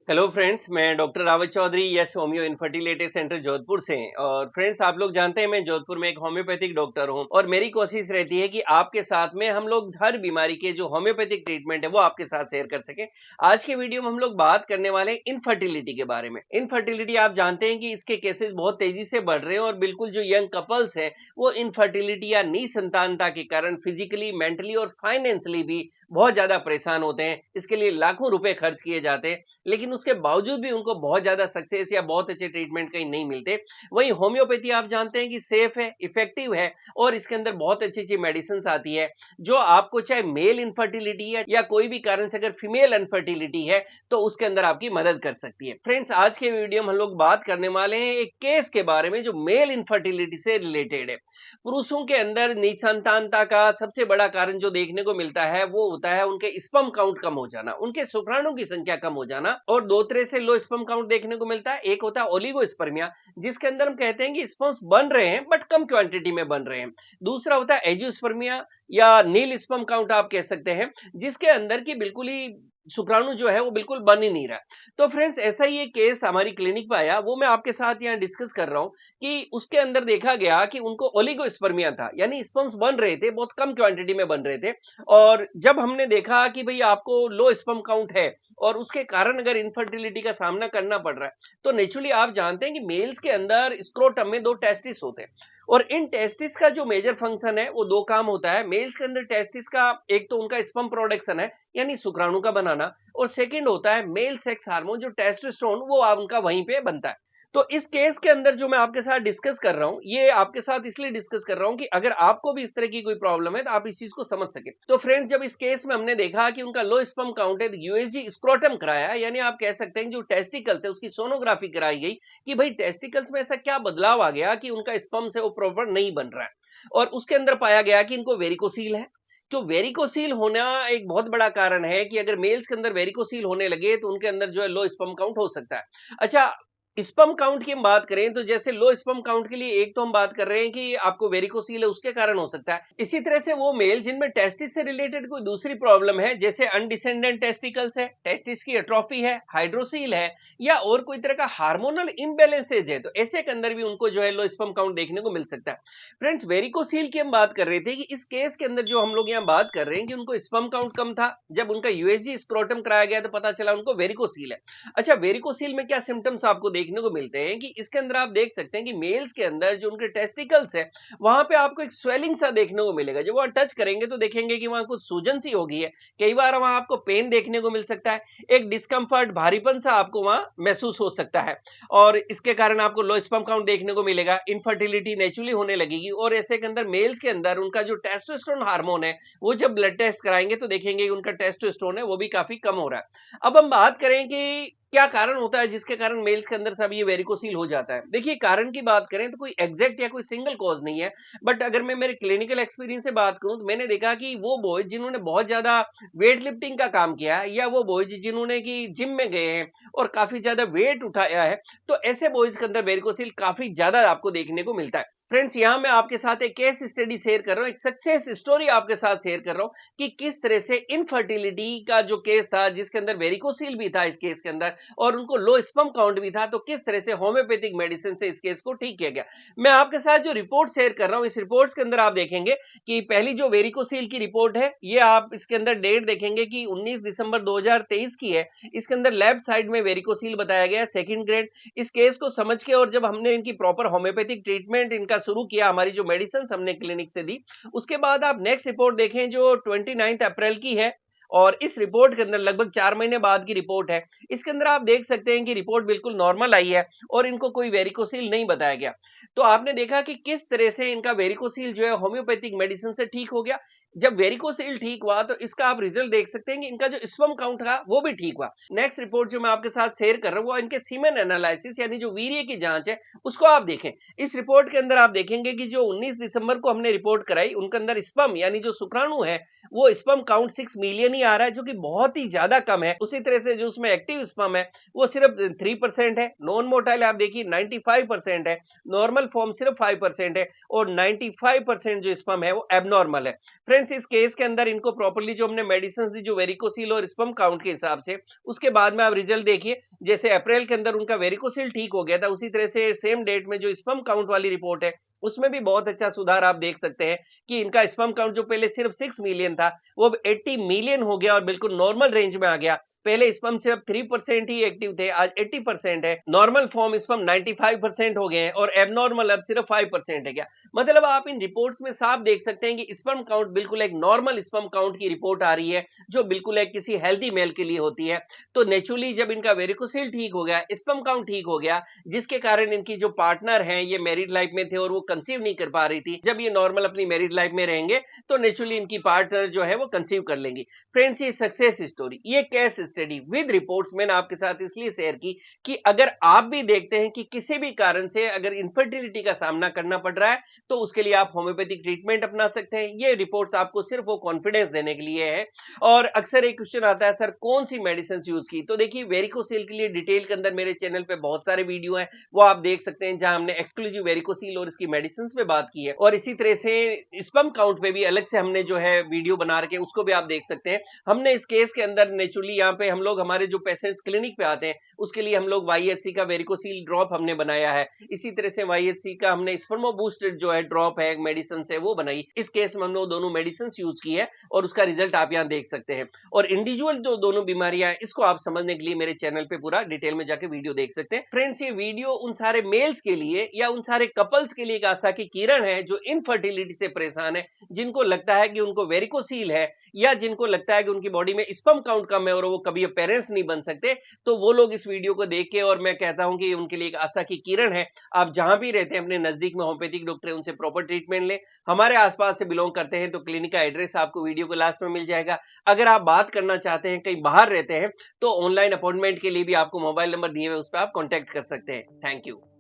Hello friends, मैं doctor Rawat Chaudhary yes homeo infertility centre Jodhpur से। और फ्रेंड्स, आप लोग जानते हैं मैं जोधपुर में एक होम्योपैथिक डॉक्टर हूं और मेरी कोशिश रहती है कि आपके साथ में हम लोग हर बीमारी के जो होम्योपैथिक ट्रीटमेंट है वो आपके साथ शेयर कर सकें। आज के वीडियो में हम लोग बात करने वाले हैं इनफर्टिलिटी के बारे में। इनफर्टिलिटी आप जानते हैं कि इसके केसेस बहुत तेजी से बढ़ रहे हैं और बिल्कुल जो यंग कपल्स है वो इनफर्टिलिटी या निसंतानता के कारण फिजिकली, मेंटली और फाइनेंशियली भी बहुत ज्यादा परेशान होते हैं। इसके लिए लाखों रुपए खर्च किए जाते हैं, लेकिन उसके बावजूद भी उनको बहुत ज्यादा सक्सेस या बहुत अच्छे ट्रीटमेंट कहीं नहीं मिलते। वहीं होम्योपैथी आप जानते हैं कि सेफ है, इफेक्टिव है और इसके अंदर बहुत अच्छी अच्छी मेडिसिन आती है जो आपको चाहे मेल इनफर्टिलिटी है या कोई भी कारण से अगर फीमेल इनफर्टिलिटी है तो उसके अंदर आपकी मदद कर सकती है। फ्रेंड्स, आज के वीडियो में हम लोग बात करने वाले हैं एक केस के बारे में जो मेल इनफर्टिलिटी से रिलेटेड है। पुरुषों के अंदर निसंतानता का सबसे बड़ा कारण जो देखने को मिलता है वो होता है उनके स्पर्म काउंट कम हो जाना, उनके शुक्राणु की संख्या कम हो जाना। और दो तरह से लो स्पर्म काउंट देखने को मिलता है। एक होता है ओलिगोस्पर्मिया, जिसके अंदर हम कहते हैं कि स्पर्म्स बन रहे हैं बट कम क्वांटिटी में बन रहे हैं। दूसरा होता है एजियोस्पर्मिया या नील स्पर्म काउंट आप कह सकते हैं, जिसके अंदर की बिल्कुल ही शुक्राणु जो है वो बिल्कुल बन ही नहीं रहा। तो फ्रेंड्स, ऐसा ही एक केस हमारी क्लिनिक पे आया, वो मैं आपके साथ यहाँ डिस्कस कर रहा हूँ कि उसके अंदर देखा गया कि उनको ओलिगोस्पर्मिया था, यानी स्पर्म्स बन रहे थे, बहुत कम क्वांटिटी में बन रहे थे। और जब हमने देखा कि भाई आपको लो स्पर्म काउंट है और उसके कारण अगर इनफर्टिलिटी का सामना करना पड़ रहा है, तो नेचुरली आप जानते हैं कि मेल्स के अंदर स्क्रोटम में दो टेस्टिस होते हैं और इन टेस्टिस का जो मेजर फंक्शन है वो दो काम होता है। मेल्स के अंदर टेस्टिस का एक तो उनका स्पर्म प्रोडक्शन है, यानी शुक्राणु का बनाना, और सेकंड होता है मेल सेक्स हार्मोन जो टेस्टोस्टेरोन, वो उनका वहीं पे बनता है। तो इस केस के अंदर जो मैं आपके साथ डिस्कस कर रहा हूं, ये आपके साथ इसलिए डिस्कस कर रहा हूं कि अगर आपको भी इस तरह की कोई प्रॉब्लम है तो आप इस चीज को समझ सके। तो फ्रेंड्स, जब इस केस में हमने देखा कि उनका लो स्पर्म काउंट है, यूएसजी स्क्रोटम कराया, यानी आप कह सकते हैं जो टेस्टिकल्स है उसकी सोनोग्राफी कराई गई कि भाई टेस्टिकल्स में ऐसा क्या बदलाव आ गया कि उनका स्पर्म से वो प्रॉपर नहीं बन रहा है। और उसके अंदर पाया गया कि इनको वेरिकोसील है। तो वेरिकोसील होना एक बहुत बड़ा कारण है कि अगर मेल्स के अंदर वेरिकोसील होने लगे तो उनके अंदर जो है लो स्पर्म काउंट हो सकता है। अच्छा, स्पर्म काउंट की हम बात करें तो जैसे लो स्पर्म काउंट के लिए एक तो हम बात कर रहे हैं कि आपको वेरिकोसील है, उसके कारण हो सकता है। इसी तरह से वो मेल जिनमें टेस्टिस से रिलेटेड कोई दूसरी प्रॉब्लम है, जैसे अनडिसेंडेंट टेस्टिकल्स है, टेस्टिस की एट्रोफी है, हाइड्रोसील है या और कोई तरह का हार्मोनल इम्बैलेंसेज है, तो ऐसे के अंदर भी उनको जो है लो स्पर्म काउंट देखने को मिल सकता है। फ्रेंड्स, वेरिकोसील की हम बात कर रहे थे कि इस केस के अंदर जो हम लोग यहाँ बात कर रहे हैं कि उनको स्पर्म काउंट कम था, जब उनका यूएसजी स्क्रोटम कराया गया तो पता चला उनको वेरिकोसील है। अच्छा, वेरिकोसील में क्या सिम्टम्स आपको देखने को मिलते हैं कि इसके अंदर आप देख सकते हैं कि मेल्स के अंदर जो उनके टेस्टिकल्स है वहां पे आपको एक स्वेलिंग सा देखने को मिलेगा। जब वो टच करेंगे तो देखेंगे कि वहां कुछ सूजन सी होगी है, कई बार वहां आपको पेन देखने को मिल सकता है, एक डिस्कम्फर्ट, भारीपन सा आपको वहां महसूस हो सकता है और इसके कारण आपको लो स्पर्म काउंट देखने को मिलेगा। इनफर्टिलिटी नेचुरली होने लगेगी और ऐसे के अंदर मेल्स के अंदर उनका जो टेस्टोस्टेरोन हार्मोन है वो जब ब्लड टेस्ट कराएंगे तो देखेंगे कि उनका टेस्टोस्टेरोन है वो भी काफी कम हो रहा है। अब हम बात करें कि क्या कारण होता है जिसके कारण मेल्स के अंदर सब ये वेरिकोसील हो जाता है। देखिए, कारण की बात करें तो कोई एग्जैक्ट या कोई सिंगल कॉज नहीं है, बट अगर मैं मेरे क्लिनिकल एक्सपीरियंस से बात करूं तो मैंने देखा कि वो बॉयज जिन्होंने बहुत ज्यादा वेट लिफ्टिंग का काम किया है या वो बॉयज जिन्होंने कि जिम में गए हैं और काफी ज्यादा वेट उठाया है, तो ऐसे बॉयज के अंदर वेरिकोसील काफी ज्यादा आपको देखने को मिलता है। फ्रेंड्स, यहां मैं आपके साथ एक केस स्टडी शेयर कर रहा हूं, एक सक्सेस स्टोरी आपके साथ शेयर कर रहा हूं कि किस तरह से इनफर्टिलिटी का जो केस था जिसके अंदर वेरिकोसील भी था इस केस के अंदर और उनको लो स्पर्म काउंट भी था, तो किस तरह से होम्योपैथिक मेडिसिन से इस केस को ठीक किया गया। मैं आपके साथ जो रिपोर्ट शेयर कर रहा हूं, इस रिपोर्ट्स के अंदर आप देखेंगे कि पहली जो वेरिकोसील की रिपोर्ट है, ये आप इसके अंदर डेट देखेंगे कि 19 दिसंबर 2023 की है। इसके अंदर लेफ्ट साइड में वेरिकोसील बताया गया है, सेकंड ग्रेड। इस केस को समझ के और जब हमने इनकी प्रॉपर होम्योपैथिक ट्रीटमेंट इनका शुरू किया, हमारी जो मेडिसिन हमने क्लिनिक से दी, उसके बाद आप नेक्स्ट रिपोर्ट देखें जो 29 अप्रैल की है और इस रिपोर्ट के अंदर लगभग 4 महीने बाद की रिपोर्ट है। इसके अंदर आप देख सकते हैं कि रिपोर्ट बिल्कुल नॉर्मल आई है और इनको कोई वेरिकोसील नहीं बताया गया। तो आपने देखा कि किस तरह से इनका वेरिकोसील जो है होम्योपैथिक मेडिसिन से ठीक हो गया। जब वेरिकोसील ठीक हुआ तो इसका आप रिजल्ट देख सकते हैं कि इनका जो स्पर्म काउंट था वो भी ठीक हुआ। नेक्स्ट रिपोर्ट जो मैं आपके साथ शेयर कर रहा हूं वो इनके सीमेन एनालिसिस यानी जो वीर्य की जांच है उसको आप देखें। इस रिपोर्ट के अंदर आप देखेंगे कि जो 19 दिसंबर को हमने रिपोर्ट कराई, उनके अंदर स्पर्म यानी जो शुक्राणु है वो स्पर्म काउंट 6 मिलियन ही आ रहा है, जो कि बहुत ही ज्यादा कम है। उसी तरह से जो उसमें एक्टिव स्पर्म है वो सिर्फ 3% है, नॉन मोटाइल आप देखिए 95% है, नॉर्मल फॉर्म सिर्फ 5% है और 95% जो स्पर्म है वो एबनॉर्मल है। फ्रेंड्स इस केस के अंदर इनको प्रॉपर्ली जो हमने मेडिसिन दी, जो वेरिकोसील और स्पर्म काउंट के हिसाब से, उसके बाद में आप रिजल्ट देखिए, जैसे अप्रैल के अंदर उनका वेरिकोसील ठीक हो गया था, उसी तरह से सेम डेट में जो स्पर्म काउंट वाली रिपोर्ट है उसमें भी बहुत अच्छा सुधार आप देख सकते हैं कि इनका स्पर्म काउंट जो पहले सिर्फ 6 मिलियन था वो अब 80 मिलियन हो गया और बिल्कुल नॉर्मल रेंज में आ गया। पहले स्पर्म सिर्फ 3% ही एक्टिव थे, आज 80% है। नॉर्मल फॉर्म स्पर्म 95% हो गए हैं और एबनॉर्मल अब सिर्फ 5% है। क्या मतलब आप इन रिपोर्ट्स में साफ देख सकते हैं कि स्पर्म काउंट बिल्कुल एक नॉर्मल स्पर्म काउंट की रिपोर्ट आ रही है, जो बिल्कुल एक किसी हेल्दी मेल के लिए होती है। तो नेचुरली जब इनका वेरिकोसिल ठीक हो गया, स्पर्म काउंट ठीक हो गया, जिसके कारण इनकी जो पार्टनर है ये मैरिड लाइफ में थे और वो कंसीव नहीं कर पा रही थी, जब ये नॉर्मल अपनी मैरिड लाइफ में रहेंगे तो नेचुरली इनकी पार्टनर जो है वो कंसीव कर लेंगी। फ्रेंड्स ये सक्सेस स्टोरी, ये केस स्टडी विद रिपोर्ट्स मैंने आपके साथ इसलिए शेयर की कि अगर आप भी देखते हैं कि किसी भी कारण से अगर इनफर्टिलिटी का सामना करना पड़ रहा है तो उसके लिए आप होम्योपैथिक ट्रीटमेंट अपना सकते हैं। ये रिपोर्ट्स आपको सिर्फ वो कॉन्फिडेंस देने के लिए है। और अक्सर एक क्वेश्चन आता है सर कौन सी मेडिसिन यूज की, तो देखिए वेरिकोसील के लिए डिटेल के अंदर मेरे चैनल पे बहुत सारे वीडियो हैं, वो आप देख सकते हैं, जहां हमने एक्सक्लूसिव वेरिकोसील और इसकी मेडिसिन पे बात की है। और इसी तरह से स्पर्म काउंट पे भी अलग से हमने जो है वीडियो बना रखे, उसको भी आप देख सकते हैं। हमने इस केस के अंदर नेचुरली यहाँ पे हम लोग हमारे जो पेशेंट्स क्लिनिक पे आते हैं उसके लिए हम लोग वाईएचसी का वेरिकोसील ड्रॉप हमने बनाया है। इसी तरह से वाईएचसी का हमने स्पर्मो बूस्टेड जो है ड्रॉप है मेडिसिन है वो बनाई। इस केस में हमने दोनों मेडिसिन यूज की है और उसका रिजल्ट आप यहाँ देख सकते हैं। और इंडिविजुअल जो दोनों बीमारियां हैं इसको आप समझने के लिए मेरे चैनल पे पूरा डिटेल में जाके वीडियो देख सकते हैं। फ्रेंड्स ये वीडियो उन सारे मेल्स के लिए या उन सारे कपल्स के लिए एक आशा की किरण है जो इनफर्टिलिटी से परेशान है, जिनको लगता है कि उनको वेरिकोसील है या जिनको लगता है कि उनकी बॉडी में स्पर्म काउंट कम है और वो कभी पेरेंट्स नहीं बन सकते, तो वो लोग इस वीडियो को देख के, और मैं कहता हूं कि उनके लिए एक आशा की किरण है। आप जहां भी रहते हैं अपने नजदीक में होम्योपैथिक डॉक्टर है उनसे प्रॉपर ट्रीटमेंट ले। हमारे आसपास से बिलोंग करते हैं तो क्लिनिक का एड्रेस आपको वीडियो के लास्ट में मिल जाएगा। अगर आप बात करना चाहते हैं कहीं बाहर रहते हैं तो ऑनलाइन अपॉइंटमेंट के लिए भी आपको मोबाइल नंबर दिए हुए उस पर आप कॉन्टैक्ट कर सकते हैं। Thank you.